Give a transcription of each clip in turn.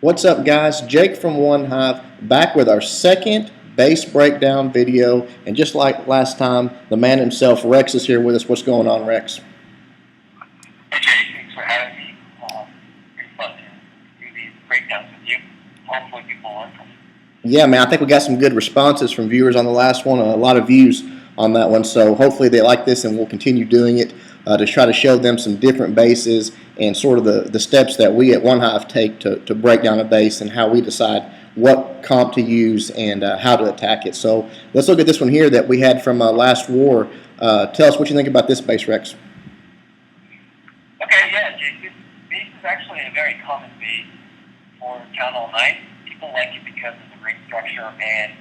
What's up, guys? Jake from OneHive back with our second base breakdown video. And just like last time, the man himself, Rex, is here with us. What's going on, Rex? Hey Jay, thanks for having me. Pretty fun to do these breakdowns with you. Hopefully people learn from it. Yeah, man, I think we got some good responses from viewers on the last one, a lot of views on that one. So hopefully they like this and we'll continue doing it to try to show them some different bases and sort of the steps that we at OneHive take to break down a base and how we decide what comp to use and how to attack it. So let's look at this one here that we had from last war. Tell us what you think about this base, Rex. Okay, yeah, Jay, this base is actually a very common base for Town Hall 9. People like it because of the ring structure and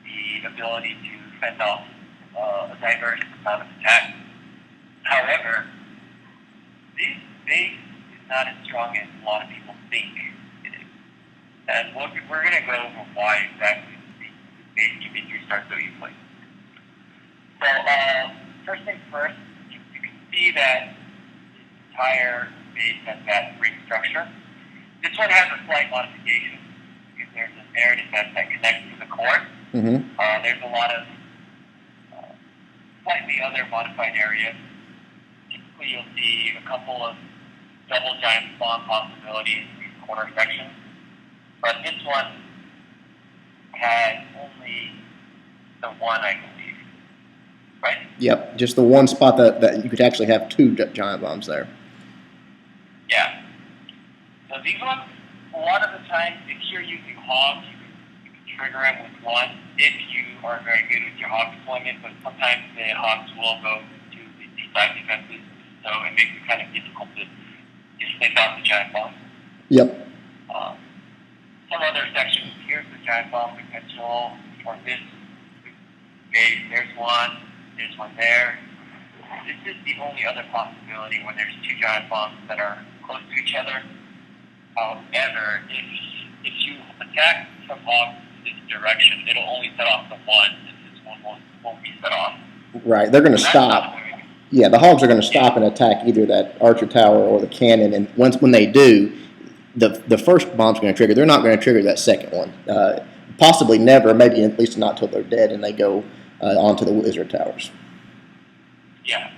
the ability to fend off a diverse amount of attacks. However, this base is not as strong as a lot of people think it is. And we're going to go over why exactly this base can be 3-star so easily. So, first things first, you can see that this entire base has that ring structure. This one has a slight modification because there's an air defense that connects to the core. There's a lot of slightly other modified areas. Typically, you'll see a couple of double giant spawn possibilities in these corner sections, but this one has only the one, I believe. Right? Yep, just the one spot that you could actually have two giant bombs there. Yeah. So these ones, a lot of the time, if you're using hogs, you can trigger them with one if you are very good with your hog deployment, but sometimes the hogs will go to the side defenses, so it makes it kind of difficult to sniff out the giant bomb. Yep. Some other sections, here's the giant bomb potential for this base. There's one there. This is the only other possibility when there's two giant bombs that are close to each other. However, if you attack from hogs in this direction, it'll only set off the one, and this one won't be set off. Right, they're going to stop. Yeah, the hogs are going to stop and attack either that archer tower or the cannon, and when they do, the first bomb's going to trigger. They're not going to trigger that second one. Possibly never, maybe at least not until they're dead and they go onto the wizard towers. Yeah.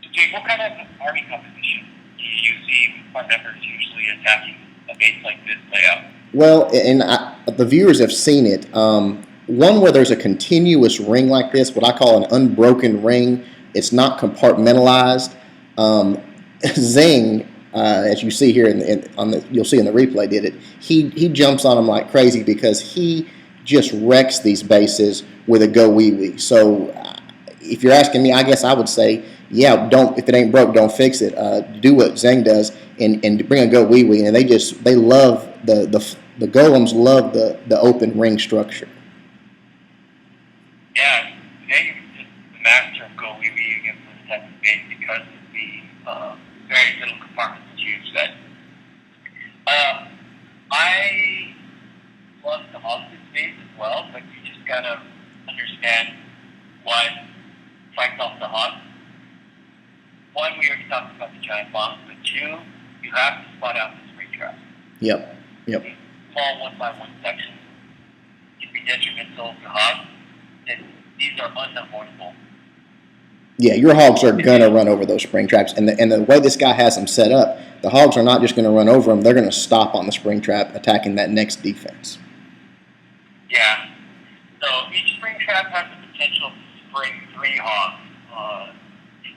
So, Jake, what kind of army composition do you see our members usually attacking a base like this layout? Well, and the viewers have seen it. One where there's a continuous ring like this, what I call an unbroken ring. It's not compartmentalized. Zing, as you see here you'll see in the replay, did it. He jumps on them like crazy because he just wrecks these bases with a GoWiWi. So if you're asking me, I guess I would say, yeah, if it ain't broke, don't fix it. Do what Zeng does and bring a GoWiWi, and they love the golems love the open ring structure. Yeah, Zeng is just the master of GoWiWi against this type of base because of the very little compartments to use that. I love to hog this base as well, but you just gotta understand what fights off the hogs. One, we already talked about the giant bombs, but two, you have to spot out the spring traps. Yep. These small 1x1 sections can be detrimental to hogs, and these are unavoidable. Yeah, your hogs are gonna run over those spring traps, and the way this guy has them set up, the hogs are not just gonna run over them; they're gonna stop on the spring trap, attacking that next defense. Yeah. So each spring trap has the potential to spring 3 hogs.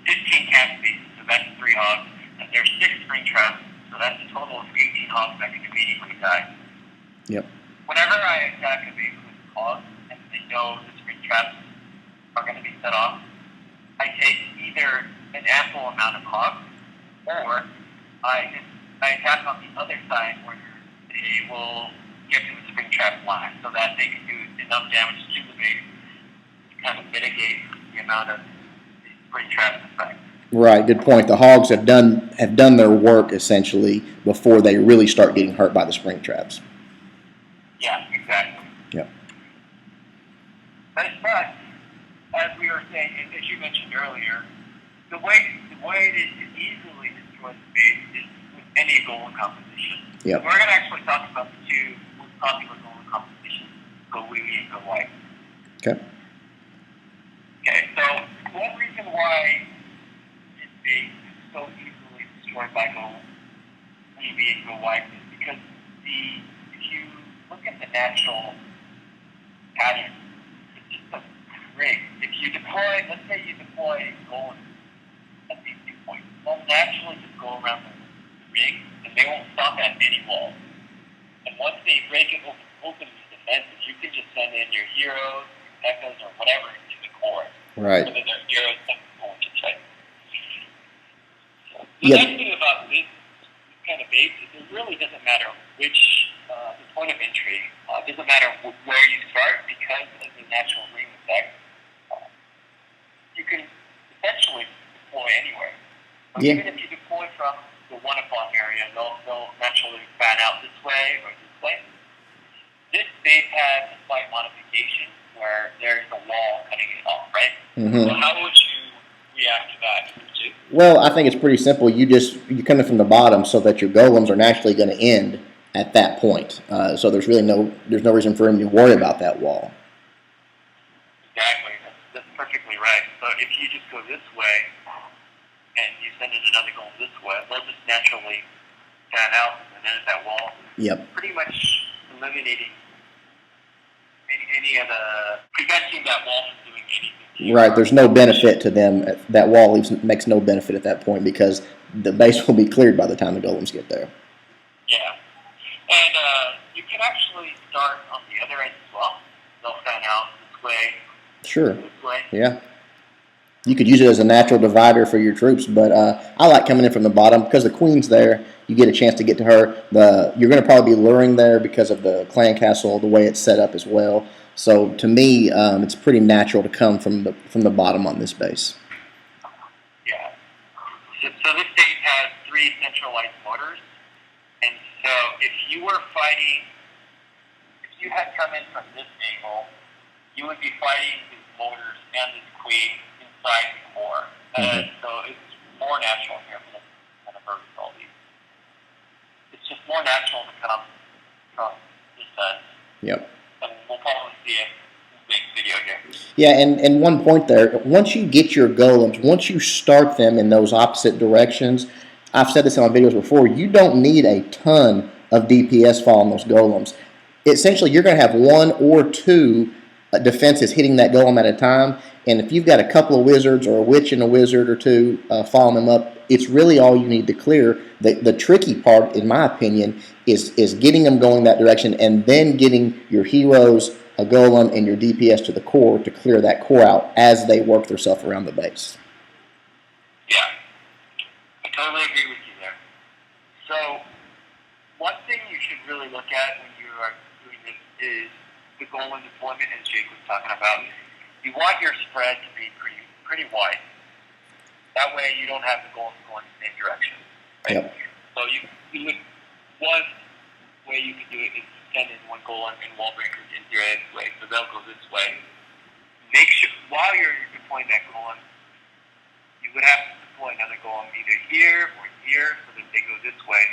15 cast spaces, so that's 3 hogs. And there's 6 spring traps, so that's a total of 18 hogs that can immediately die. Yep. Whenever I attack a base with hogs, and they know the spring traps are going to be set off, I take either an ample amount of hogs, or I attack on the other side where they will get to the spring trap last, so that they can do enough damage to the base to kind of mitigate the amount of spring trap effect. Right. Good point. The hogs have done their work essentially before they really start getting hurt by the spring traps. Yeah, exactly. Yep. But as we were saying, as you mentioned earlier, the way to easily destroy the base is with any golem composition. Yep. We're going to actually talk about the two most popular golem compositions, GoWiWi and GoWiWi. Okay. Okay, so one reason why this base is so easily destroyed by GoWiWi and GoWiWi is because if you look at the natural pattern, it's just a rig. If you deploy, let's say you deploy golems at these 2 points, they'll naturally just go around the rig, and they won't stop at any wall. And once they break it open these defenses, you can just send in your heroes, Pekkas, or whatever to the core. Right. Whether they're heroes, going to check. The Yep. nice thing about this kind of base is it really doesn't matter which the point of entry. It doesn't matter where you start because of the natural ring effect. You can essentially deploy anywhere. So Yeah. even if you deploy from the one upon area, they'll naturally fan out this way or this way. This base has a slight modification where there's a wall cutting it off, right? Mm-hmm. So how would you react to that? Well, I think it's pretty simple. You're coming from the bottom so that your golems are naturally going to end at that point. So there's really no reason for him to worry about that wall. Exactly. That's perfectly right. So if you just go this way and you send in another golem this way, they'll just naturally fan out and then at that wall. Yep. Pretty much eliminating any of the preventing that wall from doing anything. Right. There's no benefit to them. That wall makes no benefit at that point because the base will be cleared by the time the golems get there. Yeah. And you can actually start on the other end as well. They'll fan out this way. Sure. This way. Yeah. You could use it as a natural divider for your troops, but I like coming in from the bottom because the queen's there. You get a chance to get to her. You're going to probably be luring there because of the clan castle, the way it's set up as well. So to me, it's pretty natural to come from the bottom on this base. Yeah. So this base has 3 centralized motors, and so if you had come in from this angle, you would be fighting these motors and this queen inside the core. And so it's more natural here for them to kind of verse all these. It's just more natural to come from this side. Yep. And we'll probably see it in this big video here. Yeah, and one point there, once you get your golems, once you start them in those opposite directions, I've said this in my videos before, you don't need a ton of DPS following those golems. Essentially, you're going to have 1 or 2 defenses hitting that golem at a time, and if you've got a couple of wizards or a witch and a wizard or 2 following them up, it's really all you need to clear. The tricky part, in my opinion, is getting them going that direction and then getting your heroes, a golem, and your DPS to the core to clear that core out as they work themselves around the base. Yeah, I totally agree with you there. So, one thing you should really look at when you are doing this is the golem deployment, as Jake was talking about. You want your spread to be pretty wide. That way you don't have the golems going the same direction. Right? Yep. So one way you could do it is send in one golem and wall breakers into this way. So they'll go this way. Make sure, while you're deploying that golem, you would have to deploy another golem either here or here so that they go this way.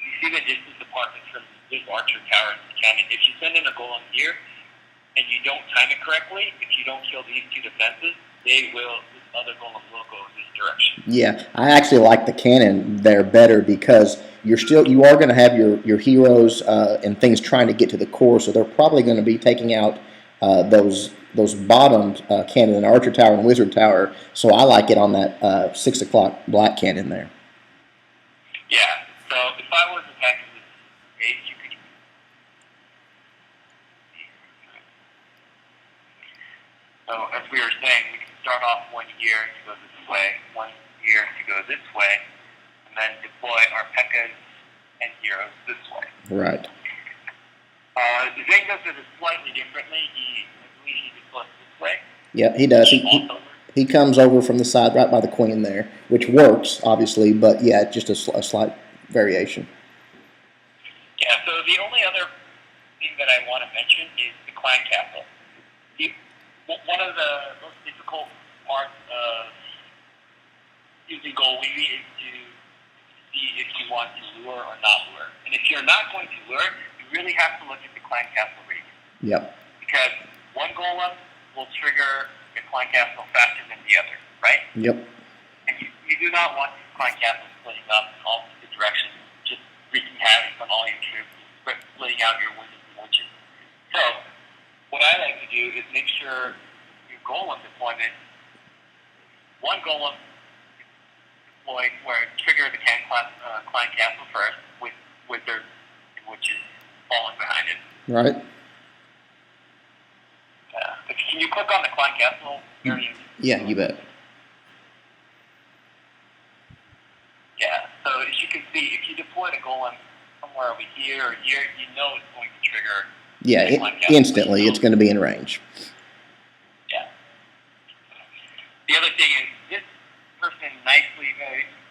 You see the distance department from this archer tower to the cannon. If you send in a golem here and you don't time it correctly, if you don't kill these 2 defenses, this other golem will go in this direction. Yeah, I actually like the cannon there better because you are going to have your heroes and things trying to get to the core, so they're probably going to be taking out those bottom cannon and archer tower and wizard tower. So I like it on that 6 o'clock black cannon there. Yeah. So if I was attacking this base, you could. So as we were saying, we can start off one here to go this way, one here to go this way, and then deploy our Pekkas and heroes this way. Right. Zane does it slightly differently. I believe he deploys this way. Yeah, he does. He comes over from the side right by the queen there, which works, obviously, but yeah, just a slight variation. Yeah, so the only other thing that I want to mention is the clan castle. One of the most difficult parts of using GoWiWi is to see if you want to lure or not lure. And if you're not going to lure, you really have to look at the climb castle rate. Yep. Because one golem will trigger the climb castle faster than the other, right? Yep. And you do not want the climb castle splitting up in all the directions, just wreaking havoc on all your troops, splitting out your wizards and witches. So, what I like to do is make sure your golem deployment, one golem deployed where trigger the climb castle first with wizards and witches falling behind it. Right. Can you click on the climb castle area? Yeah, you bet. Yeah, so as you can see, if you deploy the golem somewhere over here or here, you know it's going to trigger. Yeah, instantly it's going to be in range. Yeah. The other thing is this person nicely,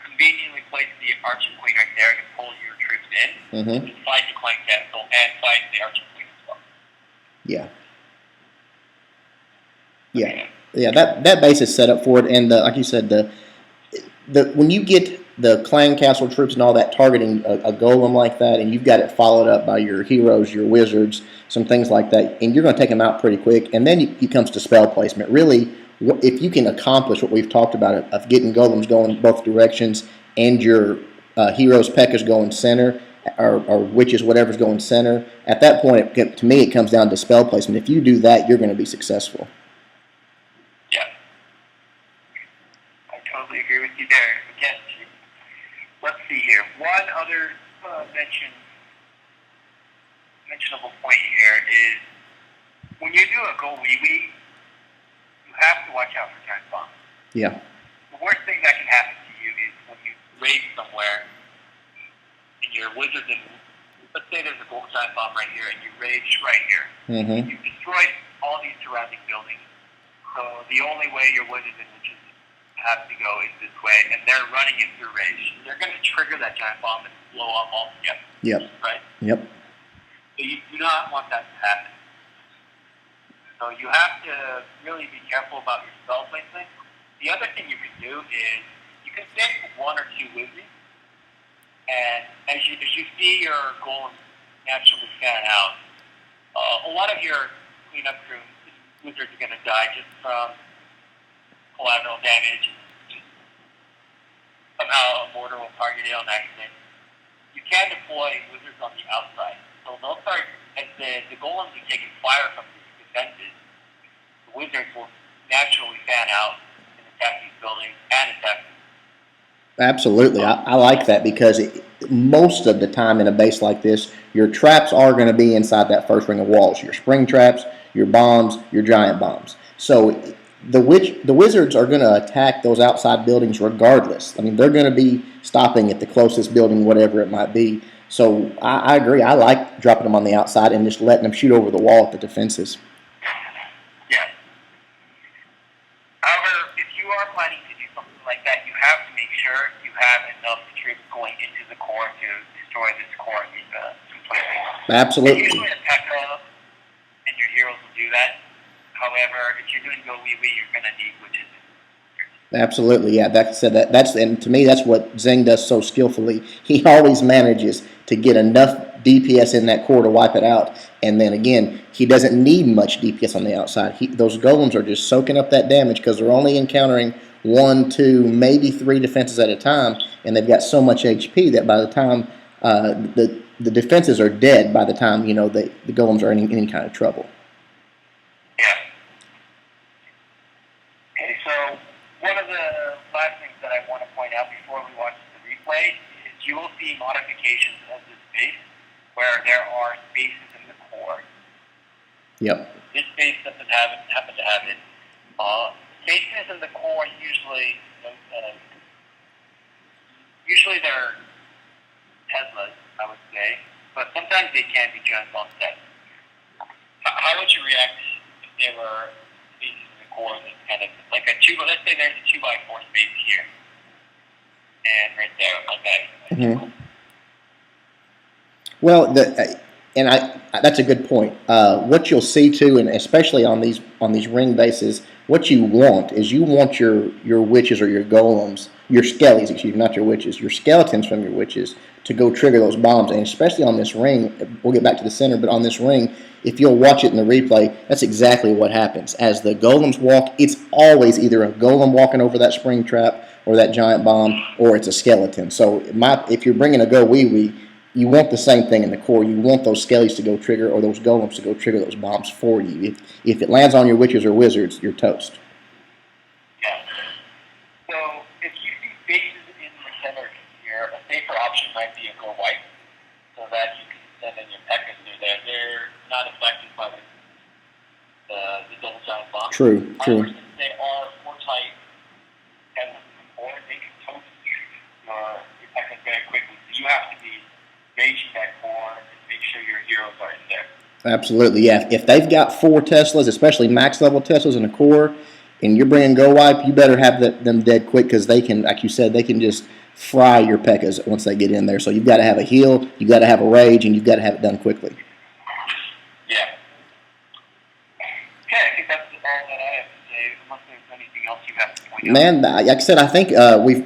conveniently placed the archer queen right there to pull your troops in, to fight the climb castle and fight the archer queen as well. Yeah. Yeah, yeah. That base is set up for it, and like you said, the when you get the clan castle troops and all that targeting a golem like that, and you've got it followed up by your heroes, your wizards, some things like that, and you're going to take them out pretty quick. And then it comes to spell placement. Really, if you can accomplish what we've talked about of getting golems going both directions, and your heroes, P.E.K.K.A.s going center, or witches, whatever's going center, at that point, to me, it comes down to spell placement. If you do that, you're going to be successful. Yeah, I totally agree with you there. Again, let's see here. One other mentionable point here is when you do a GoWiWi, you have to watch out for giant bombs. Yeah. The worst thing that can happen to you is when you raid somewhere and your wizards and let's say there's a gold giant bomb right here and you rage right here. Mm-hmm. You've destroyed all these surrounding buildings. So the only way your wizards and witches have to go is this way, and they're running it through rage. They're going to trigger that giant bomb and blow up altogether. Yep. Right? Yep. So you do not want that to happen. So you have to really be careful about your spell placement. The other thing you can do is you can save one or two wizards, and as you see your golems naturally fan out, a lot of your cleanup crew wizards are going to die just from collateral damage. Just somehow a mortar will target it on accident. You can deploy wizards on the outside. So they'll start, as the golems are taking fire from these defenses, the wizards will naturally fan out and attack these buildings and attack them. Absolutely. I like that because most of the time in a base like this, your traps are going to be inside that first ring of walls. Your spring traps, your bombs, your giant bombs. So the wizards are going to attack those outside buildings regardless. I mean, they're going to be stopping at the closest building, whatever it might be. So I agree. I like dropping them on the outside and just letting them shoot over the wall at the defenses. Yeah. However, if you are planning to do something like that, you have to make sure you have enough troops going into the core to destroy this core completely. Absolutely. Usually a P.E.K.K.A. and your heroes will do that. However, if you're doing GoWiWi, you're going to need witches. Absolutely, yeah. And to me, that's what Zeng does so skillfully. He always manages to get enough DPS in that core to wipe it out. And then again, he doesn't need much DPS on the outside. Those golems are just soaking up that damage because they're only encountering 1, 2, maybe 3 defenses at a time, and they've got so much HP that by the time the defenses are dead, by the time the golems are in any kind of trouble. Yeah. Okay, so one of the last things that I want to point out before we watch the replay is you will see modifications of this base where there are spaces in the core. Yep. This base doesn't happen to have it. Spaces in the core usually they're Teslas, I would say, but sometimes they can be giant bomb sets. How would you react if there were spaces in the core that's kind of like a 2? Let's say there's a 2x4 space here, and right there, like that. Mm-hmm. Well, that's a good point. What you'll see too, and especially on these ring bases, what you want is you want your witches or your golems, your skellies, excuse me, not your witches, your skeletons from your witches to go trigger those bombs. And especially on this ring, we'll get back to the center, but on this ring, if you'll watch it in the replay, that's exactly what happens. As the golems walk, it's always either a golem walking over that spring trap or that giant bomb, or it's a skeleton. So if you're bringing a GoWiWi, you want the same thing in the core. You want those skellies to go trigger, or those golems to go trigger those bombs for you. If it lands on your witches or wizards, you're toast. Yeah. So if you see bases in the center here, a safer option might be a GoWiWi, so that you can send in your Pekkas through there. They're not affected by the double giant bomb. True. However, since they are more tight, as before, they can toast your Pekkas very quickly. So you have to be gauging that core and make sure your heroes are in there. Absolutely, yeah. If they've got 4 Teslas, especially max level Teslas in a core, and you're bringing GoWiWi, you better have them dead quick, because they can, like you said, they can just fry your Pekkas once they get in there. So you've got to have a heal, you've got to have a rage, and you've got to have it done quickly. Yeah. Okay, I think that's all that I have to say. Unless there's anything else you have to point out. Man, like I said, I think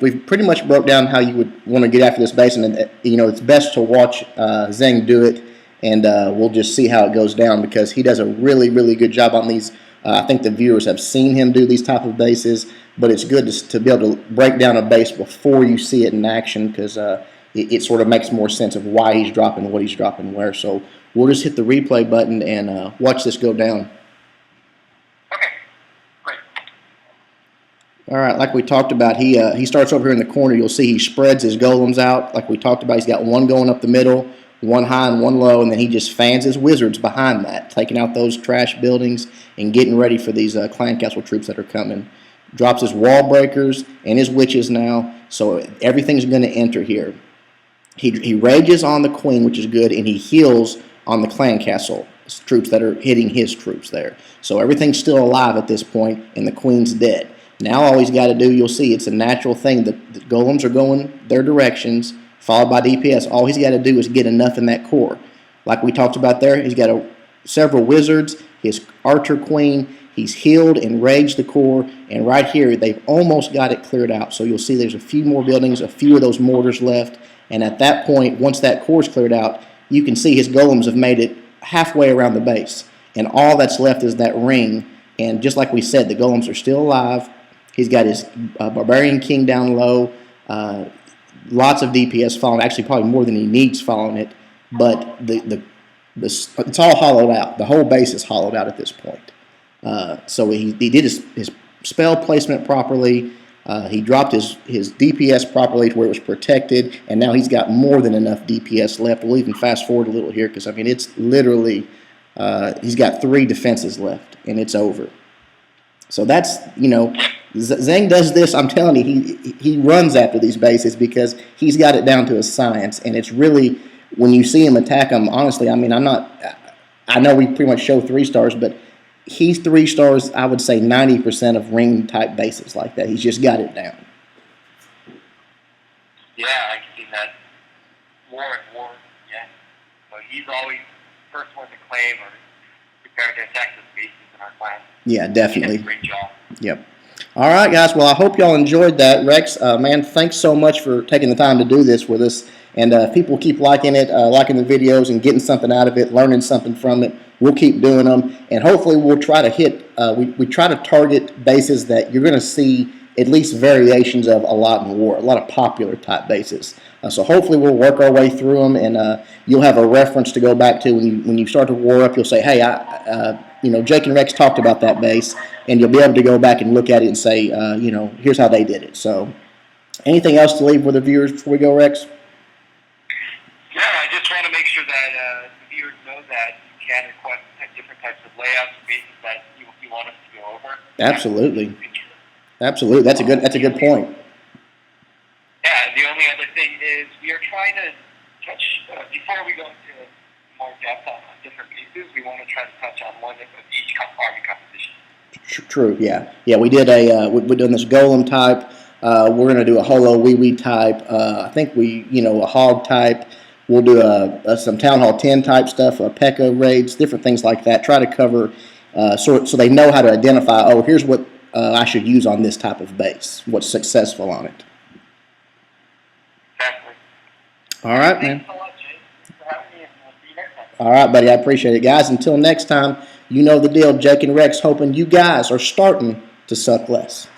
we've pretty much broke down how you would want to get after this base, and it's best to watch Zeng do it, and we'll just see how it goes down, because he does a really, really good job on these. I think the viewers have seen him do these type of bases, but it's good to be able to break down a base before you see it in action, because it sort of makes more sense of why he's dropping what he's dropping where. So we'll just hit the replay button and watch this go down. Okay, great. All right, like we talked about, he starts over here in the corner. You'll see he spreads his golems out. Like we talked about, he's got one going up the middle, one high and one low, and then he just fans his wizards behind that, taking out those trash buildings and getting ready for these clan castle troops that are coming. Drops his wall breakers and his witches now, so everything's going to enter here. He rages on the queen, which is good, and he heals on the clan castle troops that are hitting his troops there. So everything's still alive at this point, and the queen's dead. Now all he's got to do, you'll see, it's a natural thing. The golems are going their directions, followed by DPS. All he's got to do is get enough in that core. Like we talked about there, he's got several wizards, his archer queen, he's healed and raged the core, and right here they've almost got it cleared out. So you'll see there's a few more buildings, a few of those mortars left, and at that point, once that core's cleared out, you can see his golems have made it halfway around the base, and all that's left is that ring. And just like we said, the golems are still alive. He's got his Barbarian King down low, lots of DPS following, actually probably more than he needs following it, but it's all hollowed out. The whole base is hollowed out at this point. So he did his spell placement properly. He dropped his DPS properly to where it was protected, and now he's got more than enough DPS left. We'll even fast forward a little here, because I mean it's literally he's got 3 defenses left, and it's over. So that's, Zeng does this. I'm telling you, he runs after these bases because he's got it down to a science, and it's really, when you see him attack them, honestly, I mean, I know we pretty much show 3 stars, but he's 3 stars, I would say 90% of ring-type bases like that. He's just got it down. Yeah, I can see that more and more, yeah. So he's always the first one to claim or prepare to attack the bases in our clan. Yeah, definitely. He does a great job. Yep. All right, guys. Well, I hope y'all enjoyed that. Rex, man, thanks so much for taking the time to do this with us. And if people keep liking it, liking the videos and getting something out of it, learning something from it, we'll keep doing them. And hopefully we'll try to hit, we try to target bases that you're going to see at least variations of a lot in war, a lot of popular type bases. So hopefully we'll work our way through them, and you'll have a reference to go back to when you start to war up. You'll say, hey, Jake and Rex talked about that base, and you'll be able to go back and look at it and say, here's how they did it. So anything else to leave with the viewers before we go, Rex? Yeah, I just want to make sure that the viewers know that you can request different types of layouts and bases that you want us to go over. Absolutely. Absolutely. That's a good point. Yeah, the only other thing is we are trying to touch, before we go into more depth on different pieces, we want to try to touch on one of each army composition. True, yeah. Yeah, we did we're doing this golem type. We're going to do a holo wee type. I think a hog type. We'll do some Town Hall 10 type stuff, P.E.K.K.A. raids, different things like that. Try to cover so they know how to identify, oh, here's what I should use on this type of base, what's successful on it. Exactly. All right, man. Thanks so much, Jay. Thanks for having me, and we'll see you next time. All right, buddy. I appreciate it, guys. Until next time, you know the deal. Jake and Rex hoping you guys are starting to suck less.